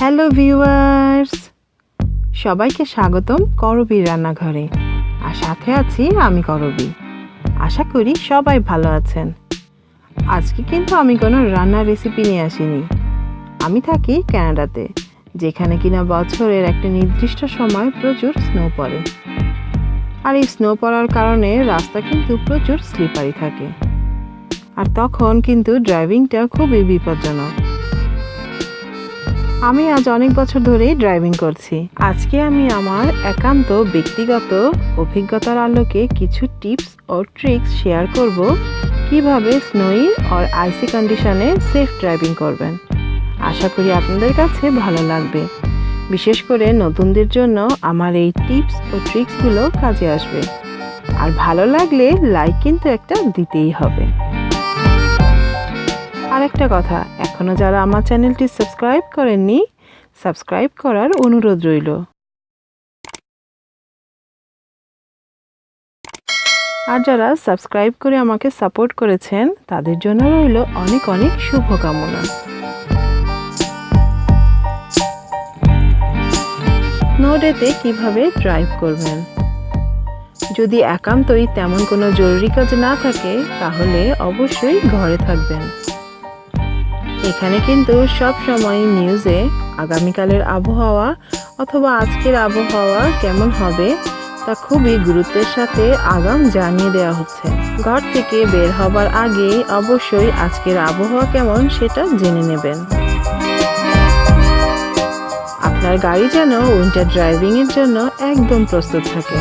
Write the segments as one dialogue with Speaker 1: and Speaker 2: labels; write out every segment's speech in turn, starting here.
Speaker 1: Hello viewers, সবাইকে স্বাগতম করবি রান্নাঘরে। আর সাথে আছি আমি করবি। আশা করি সবাই ভালো আছেন। আজকে কিন্তু আমি কোনো রান্নার রেসিপি নিয়ে আসিনি। আমি থাকি কানাডাতে, যেখানে কিনা বছরের একটা নির্দিষ্ট সময় প্রচুর স্নো পড়ে। আর এই স্নো পড়ার কারণে রাস্তা কিন্তু প্রচুর স্লিপারি থাকে। আর তখন কিন্তু ড্রাইভিংটা খুবই বিপজ্জনক। আমি আজ অনেক বছর ধরেই ড্রাইভিং করছি। আজকে আমি আমার একান্ত ব্যক্তিগত অভিজ্ঞতার আলোকে কিছু টিপস ও ট্রিক্স শেয়ার করব কিভাবে স্নোই আর আইসি কন্ডিশনে সেফ ড্রাইভিং করবেন। আশা করি আপনাদের কাছে ভালো লাগবে। বিশেষ করে নতুনদের জন্য আমার এই টিপস ও ট্রিক্সগুলো কাজে আসবে। আর ভালো লাগলে লাইক কিন্তু একটা দিতেই হবে। আরেকটা কথা, এখনো যারা আমার চ্যানেলটি সাবস্ক্রাইব করেননি, সাবস্ক্রাইব করার অনুরোধ রইল। আর যারা সাবস্ক্রাইব করে আমাকে সাপোর্ট করেছেন, তাদের জন্য রইল অনেক অনেক শুভকামনা। স্নো ডেতে কিভাবে ড্রাইভ করবেন? যদি একান্তই তেমন কোনো জরুরি কাজ না থাকে, তাহলে অবশ্যই ঘরে থাকবেন। এখানে কিন্তু সব সময় নিউজে আগামীকালের আবহাওয়া অথবা আজকের আবহাওয়া কেমন হবে তা খুবই গুরুত্বের সাথে আগাম জানিয়ে দেওয়া হচ্ছে। ঘর থেকে বের হবার আগে অবশ্যই আজকের আবহাওয়া কেমন সেটা জেনে নেবেন। আপনার গাড়ি যেন উইন্টার ড্রাইভিংয়ের জন্য একদম প্রস্তুত থাকে।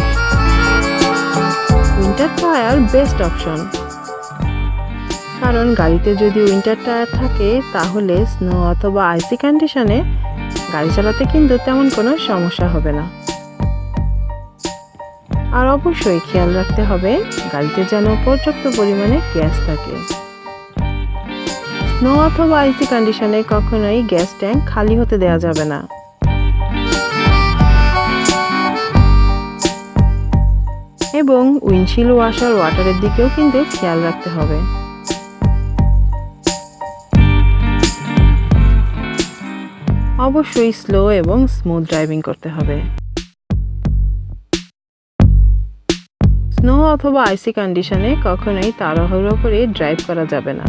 Speaker 1: উইন্টার টায়ার বেস্ট অপশন, কারণ গাড়িতে যদি উইন্টার টায়ার থাকে তাহলে স্নো অথবা আইসি কন্ডিশনে গাড়ি চালাতে কিন্তু তেমন কোনো সমস্যা হবে না। আর অবশ্যই খেয়াল রাখতে হবে গাড়িতে যেন পর্যাপ্ত পরিমাণে গ্যাস থাকে। স্নো অথবা আইসি কন্ডিশনে কখনোই গ্যাস ট্যাঙ্ক খালি হতে দেওয়া যাবে না। এবং উইন্ডশিল্ড ওয়াশার ওয়াটারের দিকেও কিন্তু খেয়াল রাখতে হবে। অবশ্যই স্লো এবং স্মুথ ড্রাইভিং করতে হবে। স্নো অথবা আইসি কন্ডিশনে কখনোই তাড়াহুড়ো করে ড্রাইভ করা যাবে না।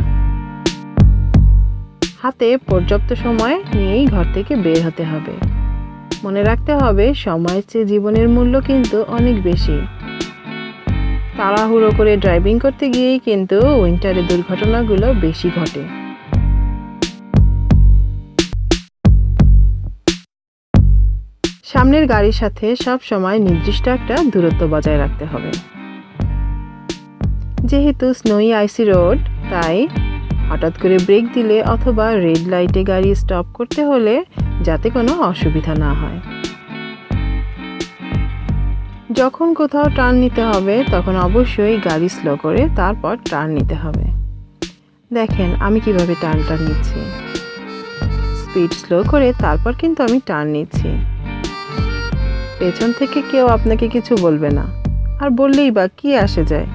Speaker 1: হাতে পর্যাপ্ত সময় নিয়েই ঘর থেকে বের হতে হবে। মনে রাখতে হবে সময়ের চেয়ে জীবনের মূল্য কিন্তু অনেক বেশি। তাড়াহুড়ো করে ড্রাইভিং করতে গিয়েই কিন্তু উইন্টারে দুর্ঘটনাগুলো বেশি ঘটে। সামনের গাড়ির সাথে সব সময় নির্দিষ্ট একটা দূরত্ব বজায় রাখতে হবে। যেহেতু স্নোই আইসি রোড, তাই হঠাৎ করে ব্রেক দিলে অথবা রেড লাইটে গাড়ি স্টপ করতে হলে যাতে কোনো অসুবিধা না হয়। যখন কোথাও টার্ন নিতে হবে তখন অবশ্যই গাড়ি স্লো করে তারপর টার্ন নিতে হবে। দেখেন আমি কিভাবে টার্নটা নিচ্ছি। স্পিড স্লো করে তারপর কিন্তু আমি টার্ন নিচ্ছি। পেছন থেকে কেউ আপনাকে কিছু বলবে না, আর বললেই বা কি আসে যায়,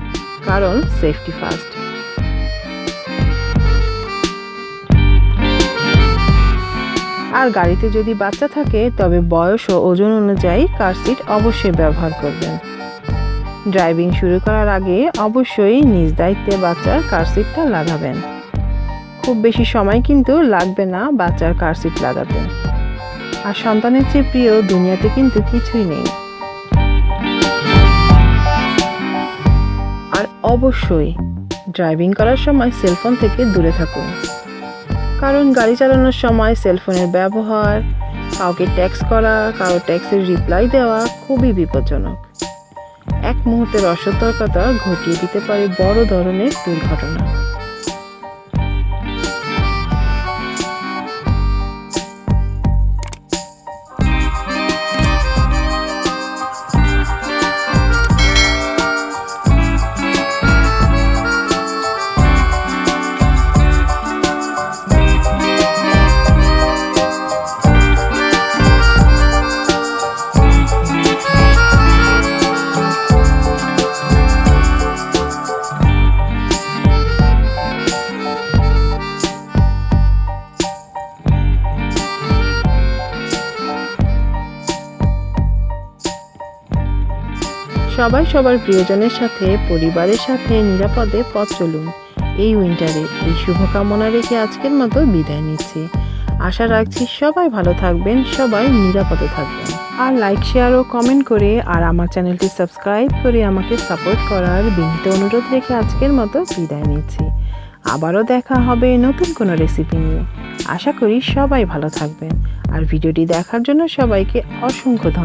Speaker 1: কারণ সেফটি ফার্স্ট। আর গাড়িতে যদি বাচ্চা থাকে তবে বয়স ও ওজন অনুযায়ী কার সিট অবশ্যই ব্যবহার করবেন। ড্রাইভিং শুরু করার আগে অবশ্যই নিজ দায়িত্বে বাচ্চার কার সিটটা লাগাবেন। খুব বেশি সময় কিন্তু লাগবে না বাচ্চার কার সিট লাগাতে। আর সন্তানের চেয়ে প্রিয় দুনিয়াতে কিন্তু কিছুই নেই। আর অবশ্যই ড্রাইভিং করার সময় সেলফোন থেকে দূরে থাকুন, কারণ গাড়ি চালানোর সময় সেলফোনের ব্যবহার, কাউকে টেক্সট করা, কারো টেক্সটের রিপ্লাই দেওয়া খুবই বিপজ্জনক। এক মুহূর্তের অসতর্কতা ঘটিয়ে দিতে পারে বড় ধরনের দুর্ঘটনা। সবাই সবার প্রিয়জনের সাথে পরিবারের সাথে নিরাপদে পথ চলুন এই উইন্টারে। এই শুভকামনা রেখে আজকের মতো বিদায় নিচ্ছি। আশা রাখছি সবাই ভালো থাকবেন, সবাই নিরাপদে থাকবেন। আর লাইক, শেয়ার ও কমেন্ট করে আর আমার চ্যানেলটি সাবস্ক্রাইব করে আমাকে সাপোর্ট করার বিনীত অনুরোধ রেখে আজকের মতো বিদায় নিচ্ছি। আবারও দেখা হবে নতুন কোনো রেসিপি নিয়ে। আশা করি সবাই ভালো থাকবেন। আর ভিডিওটি দেখার জন্য সবাইকে অসংখ্য ধন্যবাদ।